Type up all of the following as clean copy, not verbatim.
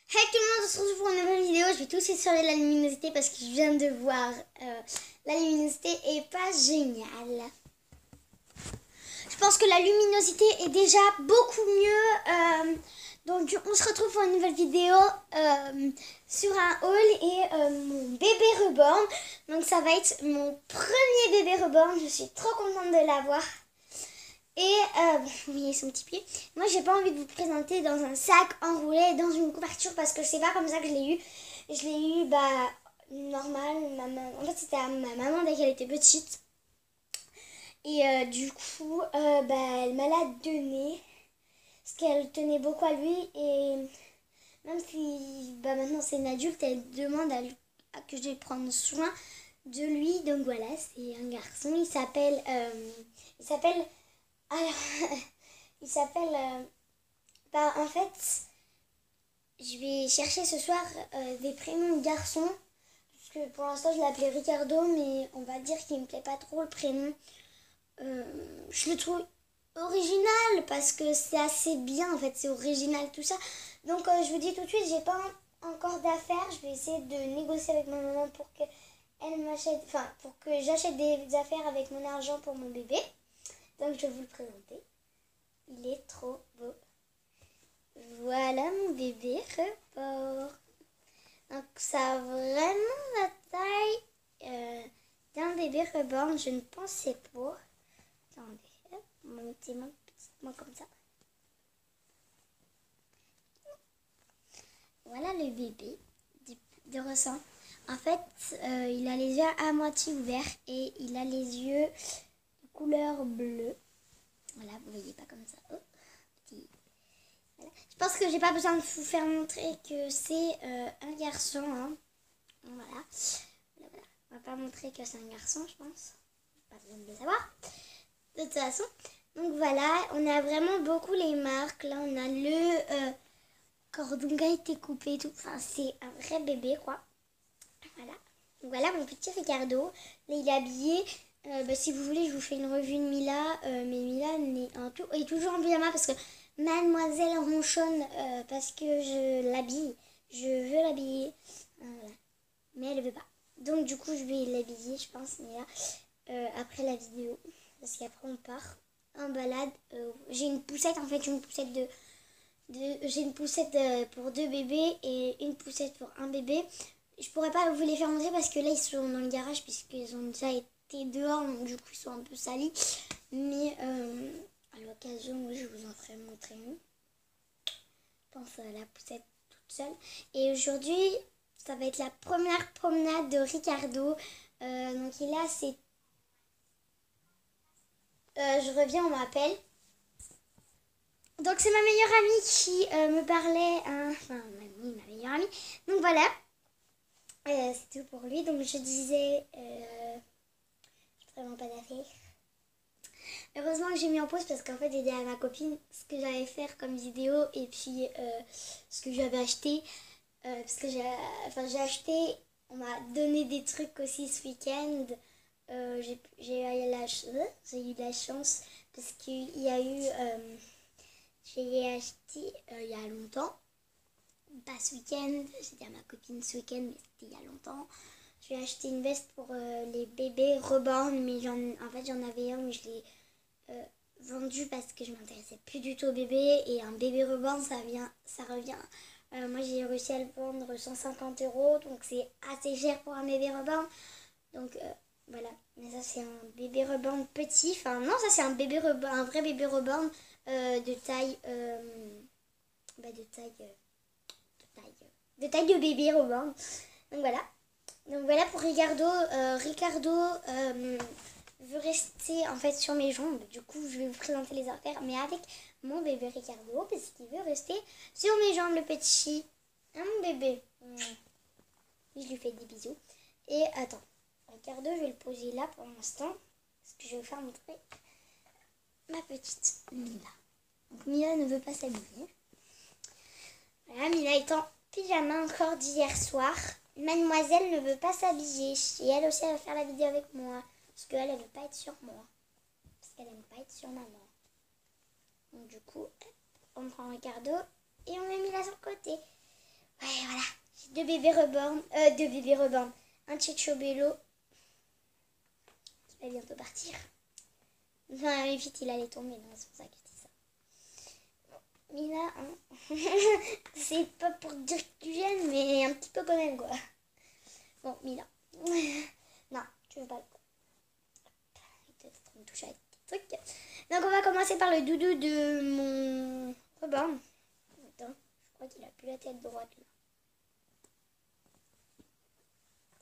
Hey tout le monde, on se retrouve pour une nouvelle vidéo. Je vais tousser sur la luminosité parce que je viens de voir la luminosité est pas géniale. Je pense que la luminosité est déjà beaucoup mieux. Donc on se retrouve pour une nouvelle vidéo sur un haul et mon bébé reborn. Donc ça va être mon premier bébé reborn. Je suis trop contente de l'avoir. Et vous voyez son petit pied. Moi, j'ai pas envie de vous présenter dans un sac enroulé dans une couverture parce que c'est pas comme ça que je l'ai eu. Je l'ai eu normal. En fait, c'était à ma maman dès qu'elle était petite. Et du coup, elle me l'a donné parce qu'elle tenait beaucoup à lui. Et même si maintenant c'est une adulte, elle demande que je vais prendre soin de lui. Donc voilà, c'est un garçon. Il s'appelle. Alors, il s'appelle. En fait, je vais chercher ce soir des prénoms de garçons. Parce que pour l'instant, je l'appelais Ricardo, mais on va dire qu'il me plaît pas trop le prénom. Je le trouve original parce que c'est assez bien, en fait, c'est original tout ça. Donc, je vous dis tout de suite, j'ai pas encore d'affaires. Je vais essayer de négocier avec ma maman pour que elle m'achète, enfin, pour que j'achète des affaires avec mon argent pour mon bébé. Donc, je vais vous le présenter. Il est trop beau. Voilà mon bébé report. Donc ça a vraiment la taille d'un bébé reborn. Je ne pensais pas. Attendez, mettez-moi petitement comme ça. Voilà le bébé de ressent. En fait, il a les yeux à moitié ouverts et il a les yeux de couleur bleue. Voilà, vous voyez pas comme ça. Oh, petit. Voilà. Je pense que j'ai pas besoin de vous faire montrer que c'est un garçon. Hein. Voilà. On va pas montrer que c'est un garçon, je pense. Pas besoin de le savoir. De toute façon. Donc voilà, on a vraiment beaucoup les marques. Là, on a le cordon qui a été coupé et tout. Enfin, c'est un vrai bébé, quoi. Voilà. Donc voilà mon petit Ricardo. Là, il est habillé. Si vous voulez, je vous fais une revue de Mila. Mais Mila est toujours en pyjama parce que Mademoiselle ronchonne parce que je l'habille. Je veux l'habiller. Voilà. Mais elle ne veut pas. Donc du coup, je vais l'habiller, je pense, Mila, après la vidéo. Parce qu'après, on part en balade. J'ai une poussette, en fait, j'ai une poussette pour 2 bébés et une poussette pour un bébé. Je pourrais pas vous les faire montrer parce que là ils sont dans le garage puisqu'ils ont déjà été dehors, donc du coup ils sont un peu salis. Mais à l'occasion, oui, je vous en ferai montrer une. Je pense à la poussette toute seule. Et aujourd'hui, ça va être la première promenade de Ricardo. Donc il a ses... je reviens, on m'appelle. Donc c'est ma meilleure amie qui me parlait, enfin ma meilleure amie. Donc voilà, c'est tout pour lui. Donc je disais, j'ai vraiment pas d'affaires. Heureusement que j'ai mis en pause parce qu'en fait j'ai dit à ma copine ce que j'allais faire comme vidéo et puis ce que j'avais acheté. Parce que j'ai acheté, on m'a donné des trucs aussi ce week-end. J'ai eu de la chance parce qu'il y a eu... j'ai acheté il y a longtemps, pas ce week-end, j'ai dit à ma copine ce week-end, mais c'était il y a longtemps. J'ai acheté une veste pour les bébés reborn, mais en fait j'en avais un où je l'ai vendu parce que je m'intéressais plus du tout au bébé. Et un bébé reborn, ça revient. Moi j'ai réussi à le vendre 150 €, donc c'est assez cher pour un bébé reborn. Donc voilà, mais ça c'est un bébé reborn petit. Enfin non, ça c'est un bébé reborn, un vrai bébé reborn de taille, de taille de bébé reborn. Donc voilà. Donc voilà pour Ricardo. Ricardo veut rester en fait sur mes jambes. Du coup, je vais vous présenter les affaires, mais avec mon bébé Ricardo, parce qu'il veut rester sur mes jambes, le petit. Hein, mon bébé. Je lui fais des bisous. Et attends, Ricardo, je vais le poser là pour l'instant, parce que je vais vous faire montrer ma petite Mila. Donc Mila ne veut pas s'habiller. Voilà, Mila est en pyjama encore d'hier soir. Mademoiselle ne veut pas s'habiller. Et elle aussi, elle va faire la vidéo avec moi. Parce qu'elle, elle ne veut pas être sur moi. Parce qu'elle n'aime pas être sur maman. Donc du coup, on prend Ricardo et on met Mila sur le côté. Ouais, voilà. J'ai deux bébés reborn. Deux bébés reborn. Un Cicciobello qui va bientôt partir. Enfin, vite, il allait tomber, non, c'est pour ça que je dis ça. Mila, hein. C'est pas pour dire que tu gênes, mais un petit peu quand même, quoi. Bon, Mila. Non, tu veux pas le coup. Peut-être me toucher avec des trucs. Donc, on va commencer par le doudou de mon reborn. Attends, je crois qu'il a plus la tête droite, là.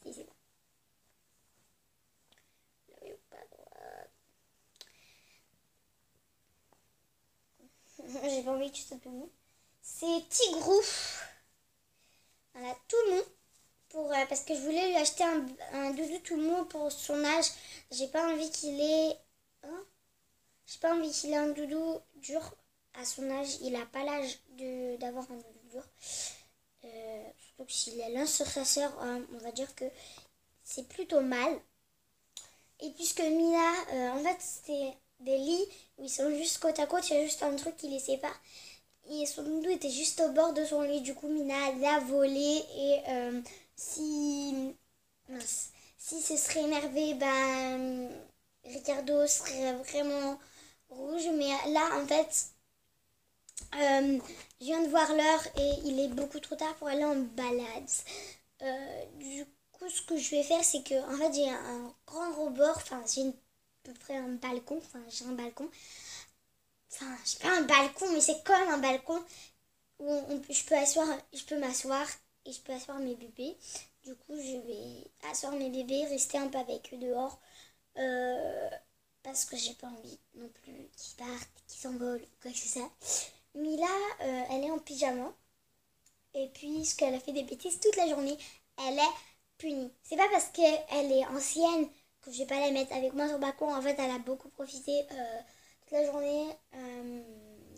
Si, c'est bon. Là, pas droite. J'ai pas envie que tu sois tout mou. C'est Tigrou. Voilà, tout mou. Parce que je voulais lui acheter un doudou tout mou pour son âge. J'ai pas envie qu'il ait... Hein, j'ai pas envie qu'il ait un doudou dur à son âge. Il a pas l'âge d'avoir un doudou dur. Surtout que s'il est l'un sur sa sœur, on va dire que c'est plutôt mal. Et puisque Mila, en fait, c'était des lits où ils sont juste côte à côte, il y a juste un truc qui les sépare. Et son doudou était juste au bord de son lit. Du coup, Mina l'a volé. Et si se serait énervé, ben Ricardo serait vraiment rouge. Mais là, en fait, je viens de voir l'heure et il est beaucoup trop tard pour aller en balade. Du coup, ce que je vais faire, c'est que en fait, j'ai un grand rebord. Enfin, j'ai à peu près un balcon. Enfin, j'ai un balcon. Enfin, j'ai pas un balcon, mais c'est comme un balcon où je peux m'asseoir et je peux asseoir mes bébés. Du coup, je vais asseoir mes bébés, rester un peu avec eux dehors. Parce que j'ai pas envie non plus qu'ils partent, qu'ils s'envolent, quoi que c'est ça. Mila, elle est en pyjama. Et puisqu'elle a fait des bêtises toute la journée, elle est punie. C'est pas parce qu'elle est ancienne que je vais pas la mettre avec moi sur le balcon. En fait, elle a beaucoup profité toute la journée.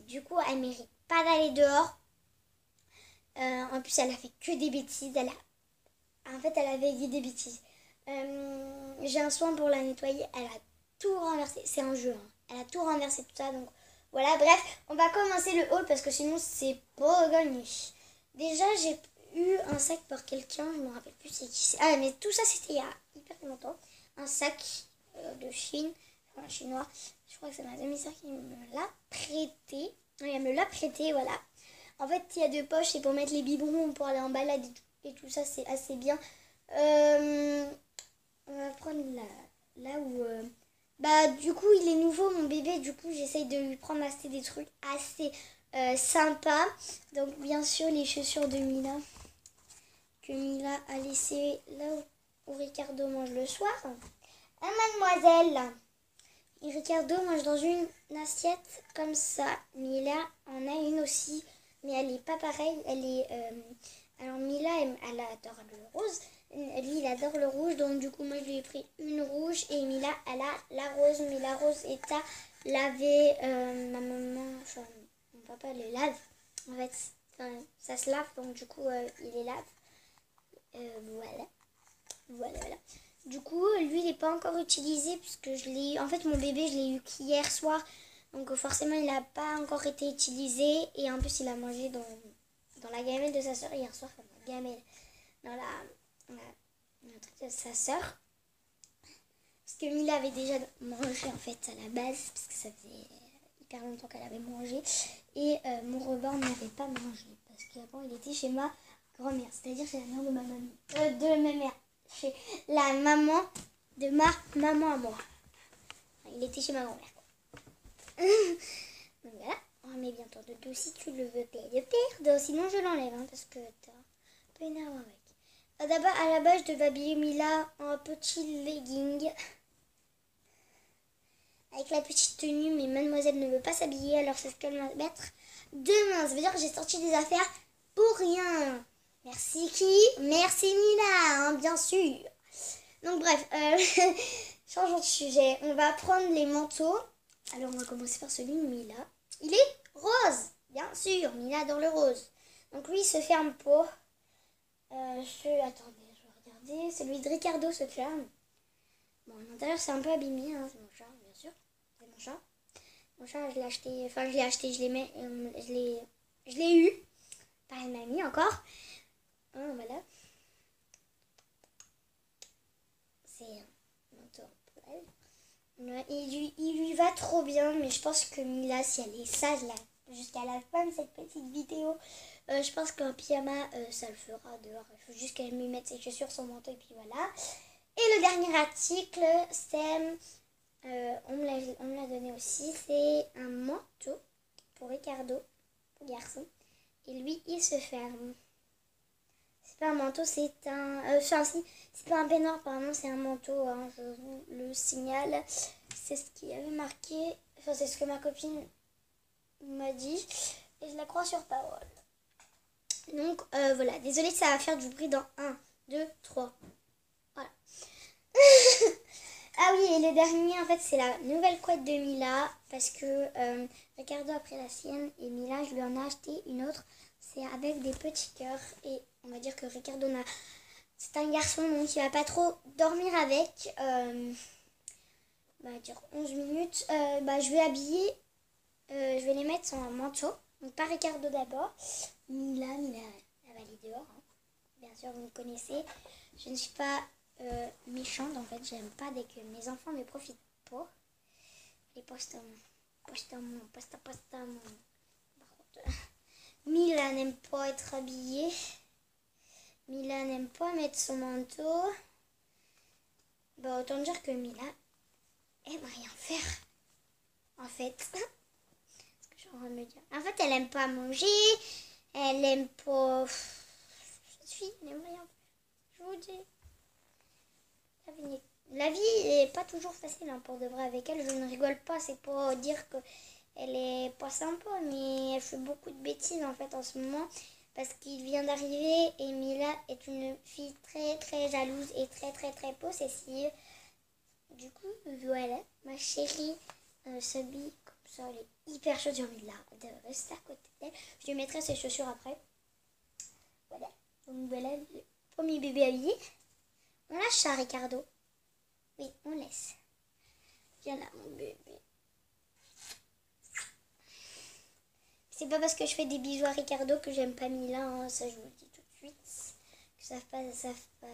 Du coup, elle mérite pas d'aller dehors. En plus, elle a fait que des bêtises. En fait, elle avait dit des bêtises. J'ai un soin pour la nettoyer. Elle a tout renversé. C'est un jeu. Hein. Elle a tout renversé, tout ça. Donc, voilà. Bref, on va commencer le haul parce que sinon, c'est pas gagné. Déjà, j'ai eu un sac par quelqu'un. Je me rappelle plus c'est qui c'est. Ah, mais tout ça, c'était il y a hyper longtemps. Un sac de Chine. Enfin, chinois. Je crois que c'est ma demi-sœur qui me l'a prêté. Oui, elle me l'a prêté, voilà. En fait, il y a deux poches, c'est pour mettre les biberons, pour aller en balade et tout ça, c'est assez bien. On va prendre là où... Bah, du coup, il est nouveau, mon bébé. Du coup, j'essaye de lui prendre assez des trucs assez sympas. Donc, bien sûr, les chaussures de Mila. Que Mila a laissé là où Ricardo mange le soir. Ah, mademoiselle! Et Ricardo mange dans une assiette comme ça. Mila en a une aussi. Mais elle n'est pas pareille. Alors Mila, elle adore le rose. Lui, il adore le rouge. Donc du coup, moi, je lui ai pris une rouge. Et Mila, elle a la rose. Mais la rose est à laver. Ma maman, enfin, mon papa le lave. En fait, ça se lave. Donc du coup, il les lave. Voilà. Voilà. Du coup, lui, il n'est pas encore utilisé puisque je l'ai eu. En fait, mon bébé, je l'ai eu qu'hier soir. Donc forcément, il n'a pas encore été utilisé. Et en plus, il a mangé dans la gamelle de sa soeur hier soir. Enfin, la gamelle. Dans le truc de sa soeur. Parce que Mila avait déjà mangé en fait à la base. Parce que ça faisait hyper longtemps qu'elle avait mangé. Et mon rebord n'avait pas mangé. Parce qu'avant, il était chez ma grand-mère. C'est-à-dire chez la mère de ma mamie. De ma mère. Chez la maman de ma maman à moi. Il était chez ma grand-mère. Donc voilà, on remet bien ton doudou si tu le veux payer de perdre. Sinon je l'enlève parce que t'es un peu énervant avec. D'abord à la base je devais habiller Mila en petit legging. Avec la petite tenue, mais mademoiselle ne veut pas s'habiller, alors c'est ce qu'elle va mettre demain. Ça veut dire que j'ai sorti des affaires pour rien. Merci qui? Merci Mila, hein, bien sûr. Donc bref, changeons de sujet. On va prendre les manteaux. Alors on va commencer par celui de Mila. Il est rose, bien sûr. Mila adore le rose. Donc lui il se ferme pas. Attendez, je vais regarder. Celui de Ricardo se ferme. Bon, à l'intérieur c'est un peu abîmé, hein. C'est mon chat, bien sûr. C'est mon chat. Mon chat, je l'ai acheté, je l'ai eu par une mamie encore. 1, voilà. C'est un manteau en poil. Il lui va trop bien, mais je pense que Mila, si elle est sage là, jusqu'à la fin de cette petite vidéo, je pense qu'un pyjama, ça le fera dehors. Il faut juste qu'elle me mette ses chaussures, son manteau, et puis voilà. Et le dernier article, c'est, on me l'a donné aussi, c'est un manteau pour Ricardo, pour garçon. Et lui, il se ferme. C'est pas un manteau, c'est un... enfin, si, c'est pas un peignoir, pardon, c'est un manteau, hein, je vous le signale. C'est ce qui avait marqué, enfin, c'est ce que ma copine m'a dit. Et je la crois sur parole. Donc, voilà. Désolée, ça va faire du bruit dans 1, 2, 3. Voilà. Ah oui, et le dernier, en fait, c'est la nouvelle couette de Mila. Parce que Ricardo a pris la sienne et Mila, je lui en ai acheté une autre. C'est avec des petits cœurs. Et on va dire que Ricardo, c'est un garçon, donc il va pas trop dormir avec. Dire 11 minutes. Je vais habiller. Je vais les mettre sur un manteau. Donc pas Ricardo d'abord. Mila, elle va aller dehors. Hein. Bien sûr, vous me connaissez. Je ne suis pas méchante. En fait, j'aime pas dès que mes enfants ne profitent pas. Les postamon. Mila n'aime pas être habillée. Mila n'aime pas mettre son manteau. Autant dire que Mila aime rien faire. En fait. Ce que je suis en train de me dire. En fait, elle aime pas manger. Elle aime pas... Cette fille n'aime rien faire. Je vous dis. La vie est pas toujours facile hein, pour de vrai avec elle. Je ne rigole pas. C'est pour dire que elle est pas sympa. Mais elle fait beaucoup de bêtises en fait en ce moment. Parce qu'il vient d'arriver. Et Mila est une fille très très jalouse. Et très très très possessive. Du coup, voilà. Ma chérie s'habille comme ça. Elle est hyper chaude. J'ai envie de rester à côté d'elle. Je lui mettrai ses chaussures après. Voilà. Donc voilà le premier bébé habillé. On lâche ça, Ricardo. Oui, on laisse. Viens là, mon bébé. C'est pas parce que je fais des bisous à Ricardo que j'aime pas Mila. Hein. Ça, je vous le dis tout de suite. Que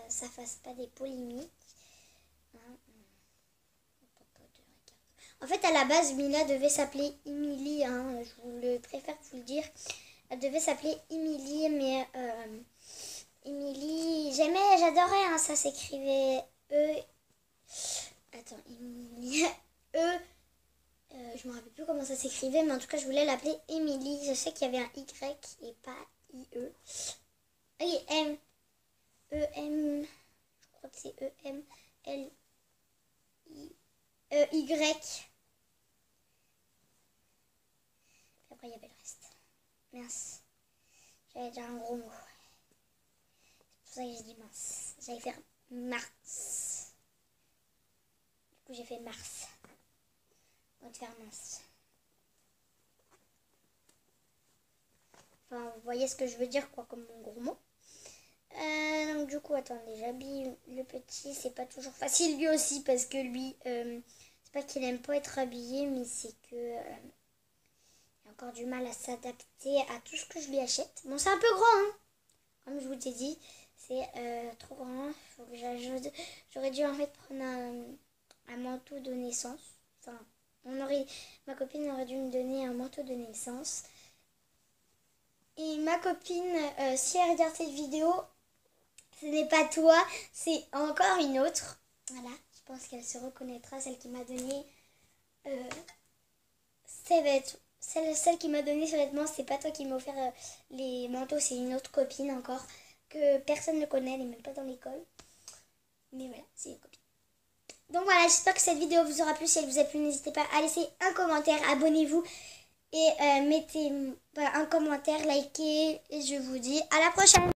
ça fasse pas des polémiques. Hein. En fait, à la base, Mila devait s'appeler Emily. Hein. Je préfère vous le dire. Elle devait s'appeler Emily, mais... Emily, j'adorais, hein, ça s'écrivait Attends, Emily, je me rappelle plus comment ça s'écrivait, mais en tout cas, je voulais l'appeler Emily. Je sais qu'il y avait un Y et pas IE. Oui, je crois que c'est Y. Après, il y avait le reste. Mince, j'avais déjà un gros mot. C'est pour ça que j'ai dit mince. J'allais faire Mars. Du coup, j'ai fait Mars. On va te faire mince. Enfin, vous voyez ce que je veux dire, quoi, comme mon gros mot. Donc, du coup, attendez, j'habille le petit. C'est pas toujours facile, lui aussi, parce que lui, c'est pas qu'il aime pas être habillé, mais c'est que il a encore du mal à s'adapter à tout ce que je lui achète. Bon, c'est un peu grand, hein, comme je vous ai dit. C'est trop grand. Faut que j'aurais dû en fait prendre un manteau de naissance. Enfin, ma copine aurait dû me donner un manteau de naissance. Et ma copine, si elle regarde cette vidéo, ce n'est pas toi, c'est encore une autre. Voilà, je pense qu'elle se reconnaîtra, celle qui m'a donné ses vêtements. Celle qui m'a donné ses vêtements, c'est pas toi qui m'as offert les manteaux, c'est une autre copine encore. Que personne ne connaît, elle n'est même pas dans l'école. Mais voilà, c'est une copine. Donc voilà, j'espère que cette vidéo vous aura plu. Si elle vous a plu, n'hésitez pas à laisser un commentaire, abonnez-vous et mettez un commentaire, likez. Et je vous dis à la prochaine.